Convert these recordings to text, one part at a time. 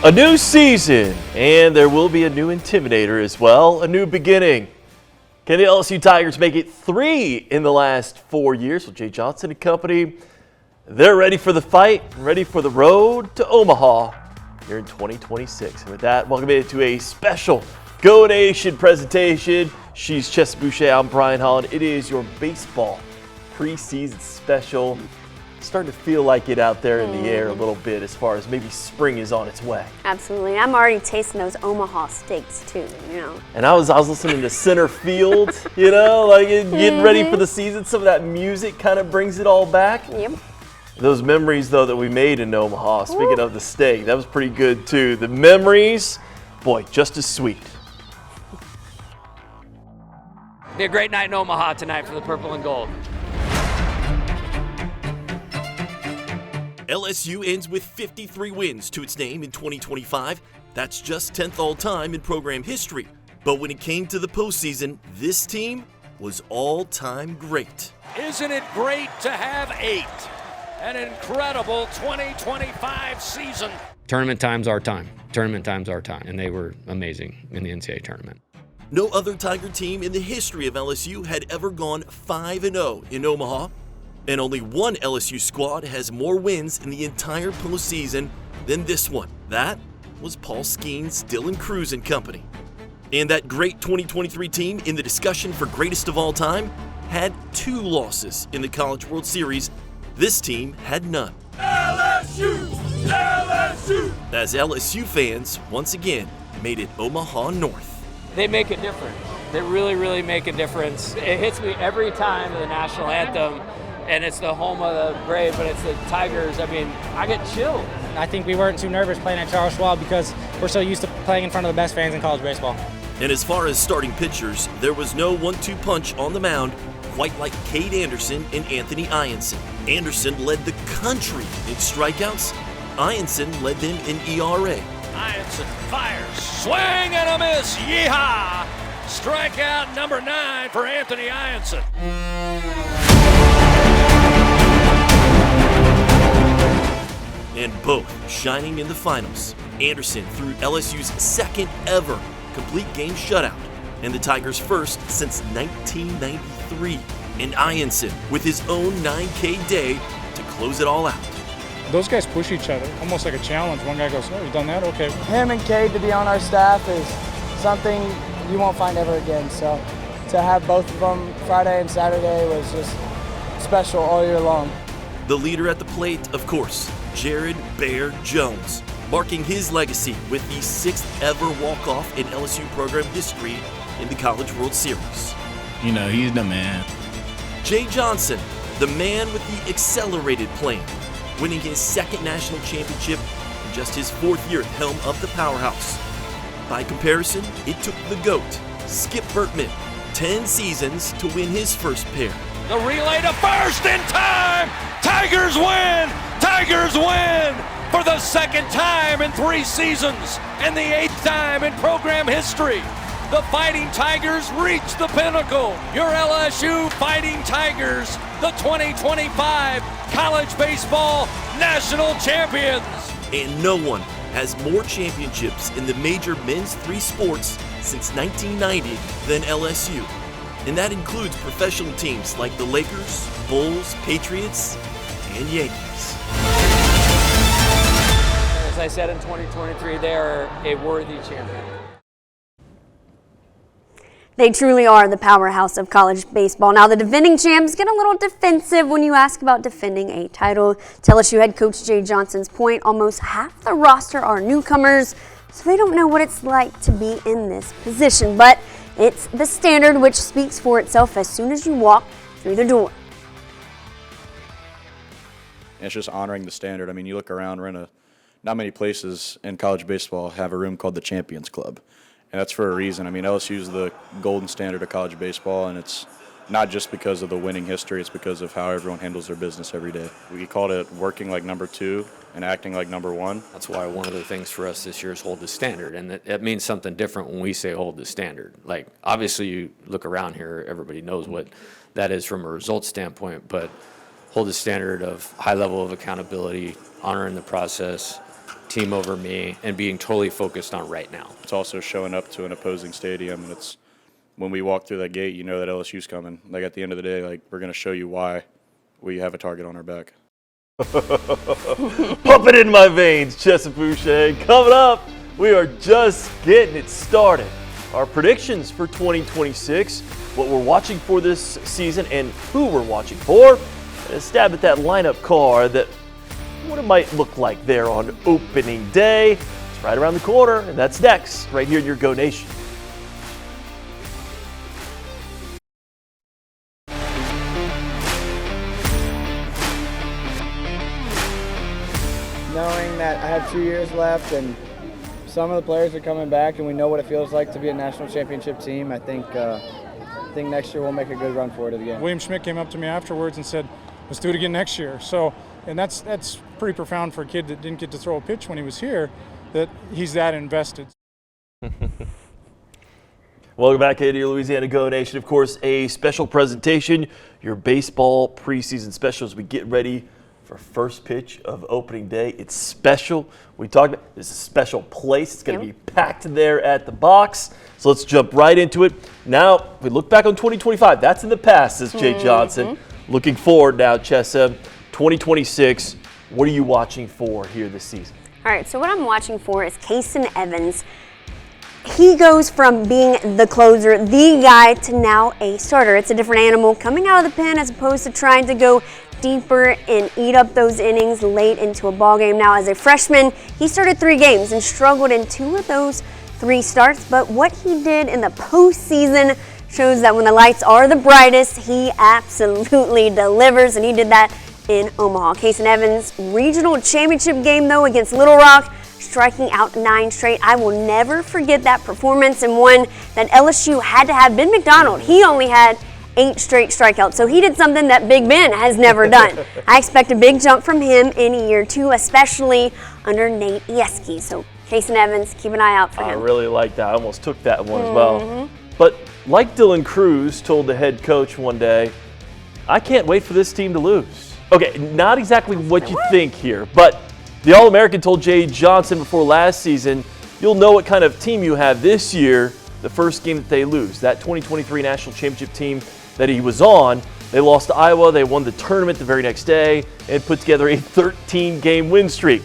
A new season, and there will be a new intimidator as well, a new beginning. Can the LSU Tigers make it 3 in the last 4 years? Well, Jay Johnson and company, they're ready for the fight, ready for the road to Omaha here in 2026. And with that, welcome to a special Go Nation presentation. She's Chess Boucher, I'm Brian Holland. It is your baseball preseason special. Starting to feel like it out there in the air a little bit as far as maybe spring is on its way. Absolutely. I'm already tasting those Omaha steaks too, you know. And I was listening to Center Field, you know, like getting ready for the season. Some of that music kind of brings it all back. Yep. Those memories, though, that we made in Omaha, speaking of the steak, that was pretty good too. The memories, boy, just as sweet. Be a great night in Omaha tonight for the purple and gold. LSU ends with 53 wins to its name in 2025. That's just 10th all-time in program history. But when it came to the postseason, this team was all-time great. Isn't it great to have 8? An incredible 2025 season. Tournament time's our time. Tournament time's our time. And they were amazing in the NCAA tournament. No other Tiger team in the history of LSU had ever gone 5-0 in Omaha. And only one LSU squad has more wins in the entire postseason than this one. That was Paul Skeens, Dylan Cruz and company. And that great 2023 team in the discussion for greatest of all time had 2 losses in the College World Series. This team had none. LSU! LSU! As LSU fans, once again, made it Omaha North. They make a difference. They really, really make a difference. It hits me every time the national anthem, and it's the home of the brave, but it's the Tigers. I mean, I get chills. I think we weren't too nervous playing at Charles Schwab because we're so used to playing in front of the best fans in college baseball. And as far as starting pitchers, there was no 1-2 punch on the mound quite like Cade Anderson and Anthony Ianson. Anderson led the country in strikeouts. Ianson led them in ERA. Ianson fires, swing and a miss, yeehaw! Strikeout number 9 for Anthony Ianson. And both shining in the finals. Anderson threw LSU's second ever complete game shutout, and the Tigers' first since 1993. And Ianson with his own 9K day to close it all out. Those guys push each other, almost like a challenge. One guy goes, oh, you've done that? Okay. Him and Cade to be on our staff is something you won't find ever again. So to have both of them Friday and Saturday was just special all year long. The leader at the plate, of course, Jared Bear Jones, marking his legacy with the 6th ever walk-off in LSU program history in the College World Series. You know, he's the man. Jay Johnson, the man with the accelerated plan, winning his 2nd national championship in just his 4th year at the helm of the powerhouse. By comparison, it took the GOAT, Skip Bertman, 10 seasons to win his first pair. The relay to first in time! Tigers win! Tigers win! For the 2nd time in 3 seasons and the 8th time in program history. The Fighting Tigers reach the pinnacle. Your LSU Fighting Tigers, the 2025 College Baseball National Champions. And no one has more championships in the major men's 3 sports since 1990 than LSU. And that includes professional teams like the Lakers, Bulls, Patriots, and Yankees. As I said in 2023, they are a worthy champion. They truly are the powerhouse of college baseball. Now, the defending champs get a little defensive when you ask about defending a title. To LSU head coach Jay Johnson's point, almost half the roster are newcomers, so they don't know what it's like to be in this position. But it's the standard which speaks for itself as soon as you walk through the door. It's just honoring the standard. I mean, you look around, not many places in college baseball have a room called the Champions Club. And that's for a reason. I mean, LSU is the golden standard of college baseball, and it's not just because of the winning history, it's because of how everyone handles their business every day. We called it working like number 2 and acting like number 1. That's why one of the things for us this year is hold the standard, and that means something different when we say hold the standard. Like, obviously you look around here, everybody knows what that is from a results standpoint, but hold the standard of high level of accountability, honoring the process, team over me, and being totally focused on right now. It's also showing up to an opposing stadium, and it's when we walk through that gate, you know that LSU's coming. Like, at the end of the day, like, we're going to show you why we have a target on our back. Pump it in my veins, Chessa Boucher. Coming up, we are just getting it started. Our predictions for 2026, what we're watching for this season, and who we're watching for. And a stab at that lineup card that what it might look like there on opening day. It's right around the corner, and that's next, right here in your Go Nation. Knowing that I have 2 years left and some of the players are coming back and we know what it feels like to be a national championship team, I think next year we'll make a good run for it again. William Schmidt came up to me afterwards and said, let's do it again next year. So, and that's pretty profound for a kid that didn't get to throw a pitch when he was here, that he's that invested. Welcome back to your Louisiana Go Nation. Of course, a special presentation, your baseball preseason special as we get ready for first pitch of opening day. It's special. We talked about this is a special place. It's going to be packed there at the box. So let's jump right into it. Now, we look back on 2025. That's in the past, says Jay Johnson. Looking forward now, Chessa, 2026. What are you watching for here this season? All right, so what I'm watching for is Kason Evans. He goes from being the closer, the guy, to now a starter. It's a different animal coming out of the pen as opposed to trying to go deeper and eat up those innings late into a ball game. Now, as a freshman, he started 3 games and struggled in 2 of those 3 starts. But what he did in the postseason shows that when the lights are the brightest, he absolutely delivers, and he did that in Omaha. Kason Evans' regional championship game, though, against Little Rock, striking out 9 straight. I will never forget that performance, and one that LSU had to have. Ben McDonald, he only had 8 straight strikeouts. So he did something that Big Ben has never done. I expect a big jump from him in year 2, especially under Nate Yeske. So Kason Evans, keep an eye out for him. I really like that. I almost took that one as well. But like Dylan Cruz told the head coach one day, I can't wait for this team to lose. Okay, not exactly what you think here, but the All-American told Jay Johnson before last season, you'll know what kind of team you have this year the first game that they lose. That 2023 national championship team that he was on, they lost to Iowa, they won the tournament the very next day, and put together a 13-game win streak.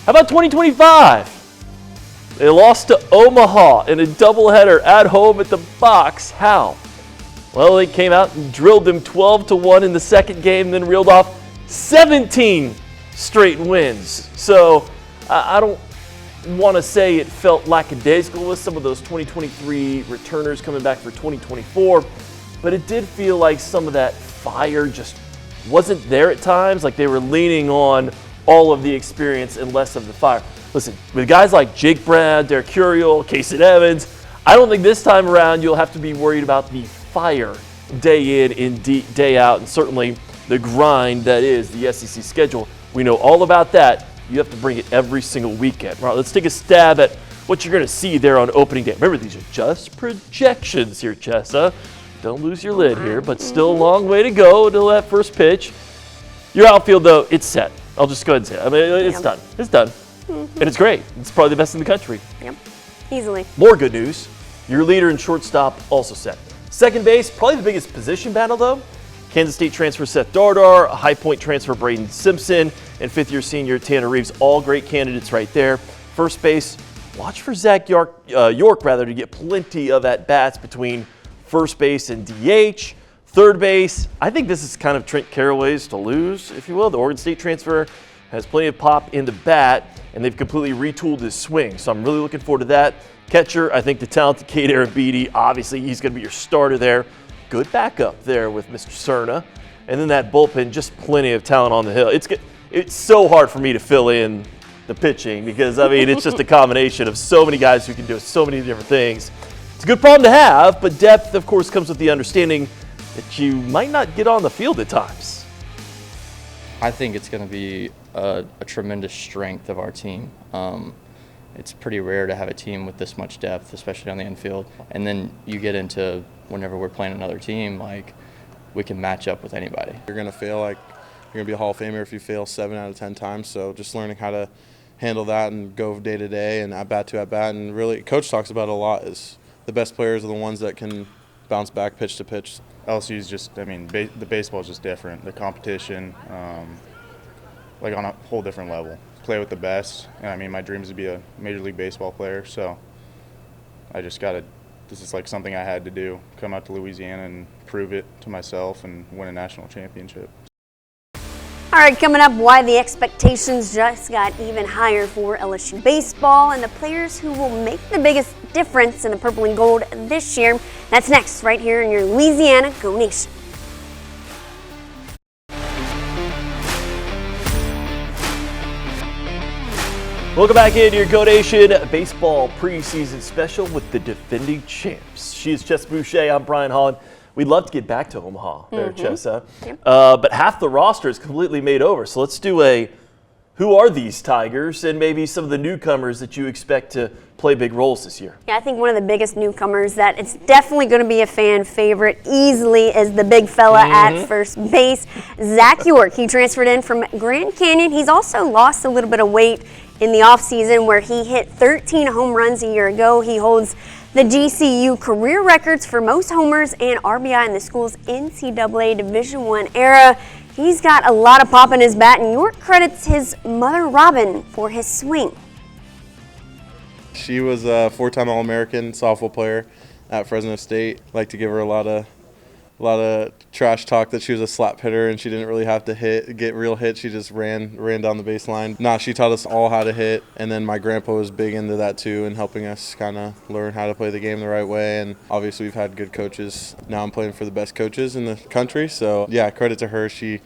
How about 2025? They lost to Omaha in a doubleheader at home at the box. How? Well, they came out and drilled them 12-1 in the second game, then reeled off 17 straight wins. So I don't want to say it felt lackadaisical with some of those 2023 returners coming back for 2024, but it did feel like some of that fire just wasn't there at times, like they were leaning on all of the experience and less of the fire. Listen, with guys like Jake Brown, Derek Curiel, Kason Evans, I don't think this time around you'll have to be worried about the fire day in and day out, and certainly the grind that is the SEC schedule. We know all about that. You have to bring it every single weekend. All right, let's take a stab at what you're going to see there on opening day. Remember, these are just projections here, Chessa. Don't lose your lid here, but still a long way to go until that first pitch. Your outfield, though, it's set. I'll just go ahead and say it. I mean, it's done. It's done. And it's great. It's probably the best in the country. Yep, easily. More good news. Your leader and shortstop also set. Second base, probably the biggest position battle, though. Kansas State transfer Seth Dardar, a High Point transfer Braden Simpson, and fifth-year senior Tanner Reeves, all great candidates right there. First base, watch for Zach York to get plenty of at-bats between first base and DH. Third base, I think this is kind of Trent Carraway's to lose, if you will. The Oregon State transfer has plenty of pop in the bat, and they've completely retooled his swing, so I'm really looking forward to that. Catcher, I think the talented Cade Arabidi, obviously he's going to be your starter there. Good backup there with Mr. Cerna. And then that bullpen, just plenty of talent on the hill. It's so hard for me to fill in the pitching because, I mean, it's just a combination of so many guys who can do so many different things. It's a good problem to have, but depth, of course, comes with the understanding that you might not get on the field at times. I think it's going to be a tremendous strength of our team. It's pretty rare to have a team with this much depth, especially on the infield. And then you get into whenever we're playing another team, like we can match up with anybody. You're going to fail, like you're going to be a Hall of Famer if you fail 7 out of 10 times. So just learning how to handle that and go day to day and at bat to at bat. And really, Coach talks about it a lot, is the best players are the ones that can bounce back pitch to pitch. LSU's just, I mean, the baseball is just different. The competition, like on a whole different level. Play with the best. And I mean, my dream is to be a Major League Baseball player, so I just got to, this is like something I had to do, come out to Louisiana and prove it to myself and win a national championship. All right, coming up, why the expectations just got even higher for LSU baseball and the players who will make the biggest difference in the purple and gold this year. That's next, right here in your Louisiana Go Nation. Welcome back into your Go Nation baseball preseason special with the defending champs. She is Chess Boucher. I'm Brian Holland. We'd love to get back to Omaha there, Chessa. Yep. But half the roster is completely made over. So let's do a who are these Tigers and maybe some of the newcomers that you expect to play big roles this year. Yeah, I think one of the biggest newcomers that it's definitely going to be a fan favorite easily is the big fella at first base, Zach York. He transferred in from Grand Canyon. He's also lost a little bit of weight in the offseason where he hit 13 home runs a year ago. He holds the GCU career records for most homers and RBI in the school's NCAA Division I era. He's got a lot of pop in his bat, and York credits his mother, Robin, for his swing. She was a 4-time All-American softball player at Fresno State. Like to give her a lot of trash talk that she was a slap hitter and she didn't really have to get real hits. She just ran down the baseline. She taught us all how to hit, and then my grandpa was big into that too and helping us kind of learn how to play the game the right way. And obviously we've had good coaches. Now I'm playing for the best coaches in the country, so yeah, credit to her. She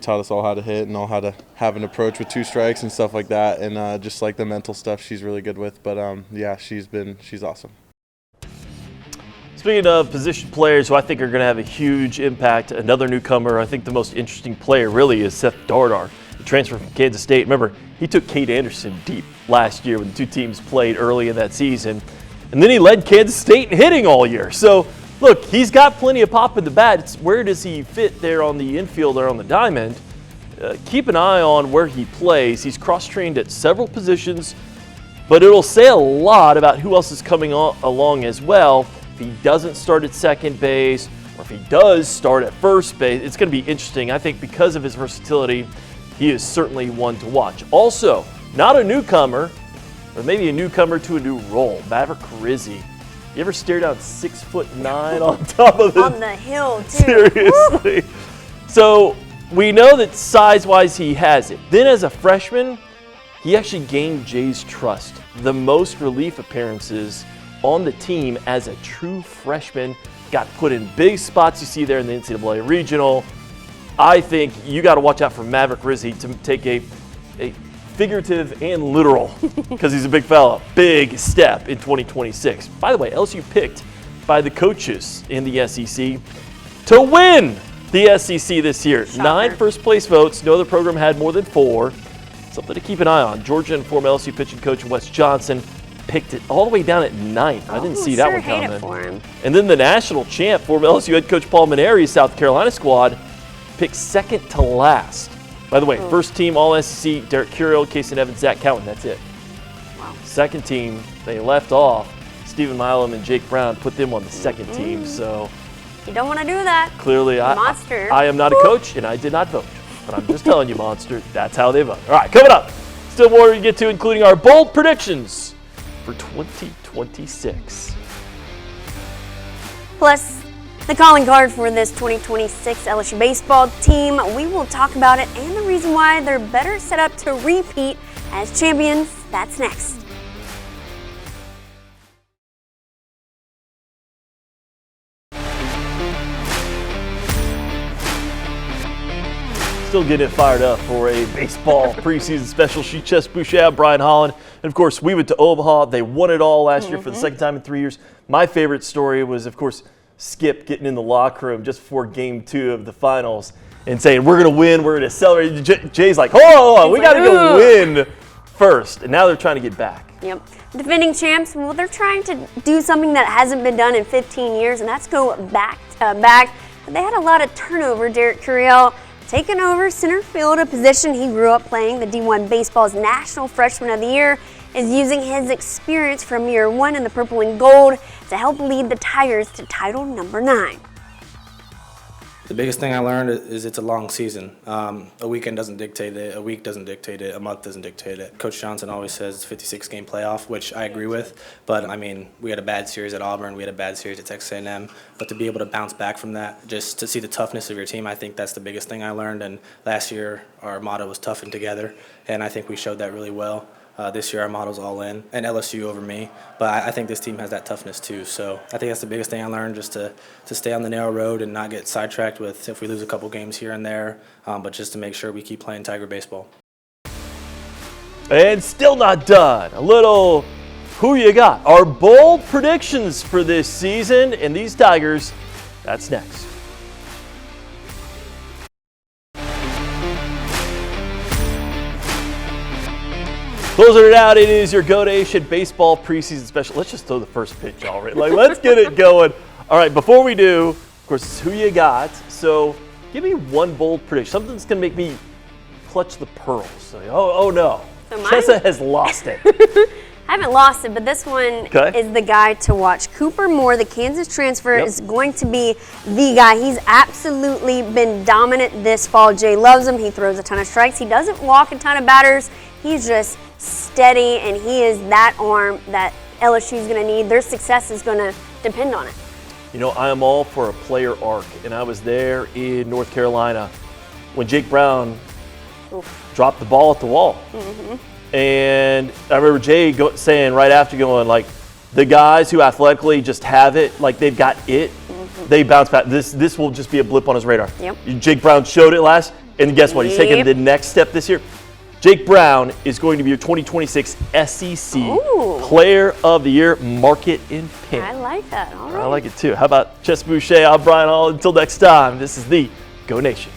taught us all how to hit and all how to have an approach with 2 strikes and stuff like that, and just like the mental stuff she's really good with. But yeah, she's awesome. Speaking of position players who I think are going to have a huge impact, another newcomer, I think the most interesting player really is Seth Dardar, the transfer from Kansas State. Remember, he took Kate Anderson deep last year when the 2 teams played early in that season. And then he led Kansas State in hitting all year. So, look, he's got plenty of pop in the bat. It's where does he fit there on the infield or on the diamond? Keep an eye on where he plays. He's cross-trained at several positions, but it'll say a lot about who else is coming along as well. If he doesn't start at second base, or if he does start at first base, it's going to be interesting. I think because of his versatility, he is certainly one to watch. Also, not a newcomer, or maybe a newcomer to a new role, Maverick Rizzi. You ever stare down 6'9" on top of it? On the hill, too. Seriously. So we know that size-wise he has it. Then as a freshman, he actually gained Jay's trust. The most relief appearances on the team as a true freshman, got put in big spots you see there in the NCAA Regional. I think you got to watch out for Maverick Rizzi to take a figurative and literal, because he's a big fella, big step in 2026. By the way, LSU picked by the coaches in the SEC to win the SEC this year. Shocker. 9 first-place votes. No other program had more than 4. Something to keep an eye on. Georgia and former LSU pitching coach Wes Johnson picked it all the way down at 9th. I didn't see that one coming. For him. And then the national champ, former LSU head coach Paul Maneri's South Carolina squad, picked second to last. By the way, first team All-SEC, Derek Curiel, Casey Evans, Zach Cowan, that's it. Wow. Second team, they left off. Stephen Milam and Jake Brown put them on the second team. So You don't want to do that. clearly Monster. I am not a coach and I did not vote. But I'm just telling you, Monster, that's how they vote. All right, coming up, still more to get to, including our bold predictions for 2026. Plus, the calling card for this 2026 LSU baseball team. We will talk about it and the reason why they're better set up to repeat as champions. That's next. Still getting it fired up for a baseball preseason special. She Chess Boucher, Brian Holland. And of course, we went to Omaha. They won it all last year for the second time in 3 years. My favorite story was, of course, Skip getting in the locker room just before game 2 of the finals and saying, we're going to win, we're going to celebrate. Jay's like, hold on, we got to go win first. And now they're trying to get back. Yep. Defending champs, well, they're trying to do something that hasn't been done in 15 years, and that's go back to back. But they had a lot of turnover. Derek Curiel taking over center field, a position he grew up playing. The D1 Baseball's National Freshman of the Year is using his experience from year one in the purple and gold to help lead the Tigers to title number 9. The biggest thing I learned is it's a long season. A weekend doesn't dictate it, a week doesn't dictate it, a month doesn't dictate it. Coach Johnson always says it's a 56-game playoff, which I agree with. But, I mean, we had a bad series at Auburn, we had a bad series at Texas A&M. But to be able to bounce back from that, just to see the toughness of your team, I think that's the biggest thing I learned. And last year, our motto was tough and together, and I think we showed that really well. This year our motto's all in, and LSU over me. But I think this team has that toughness too. So I think that's the biggest thing I learned, just to stay on the narrow road and not get sidetracked with if we lose a couple games here and there, but just to make sure we keep playing Tiger baseball. And still not done. A little who you got. Our bold predictions for this season and these Tigers, that's next. Closing it out, it is your Go Nation Baseball Preseason Special. Let's just throw the first pitch already. Let's get it going. All right, before we do, of course, it's who you got. So give me one bold prediction, something that's going to make me clutch the pearls. So, oh no. So Chessa has lost it. I haven't lost it, but this one is the guy to watch. Cooper Moore, the Kansas transfer, is going to be the guy. He's absolutely been dominant this fall. Jay loves him. He throws a ton of strikes. He doesn't walk a ton of batters. He's just steady, and he is that arm that LSU is going to need. Their success is going to depend on it. You know, I am all for a player arc, and I was there in North Carolina when Jake Brown dropped the ball at the wall. And I remember Jay saying right after, going like, the guys who athletically just have it, like they've got it, they bounce back. This will just be a blip on his radar. Jake Brown showed it last, and guess what? He's taking the next step this year. Jake Brown is going to be your 2026 SEC Player of the Year. Mark it in pink. I like that. All right. I like it too. How about Chess Boucher? I'm Brian Hall. Until next time, this is the Go Nation.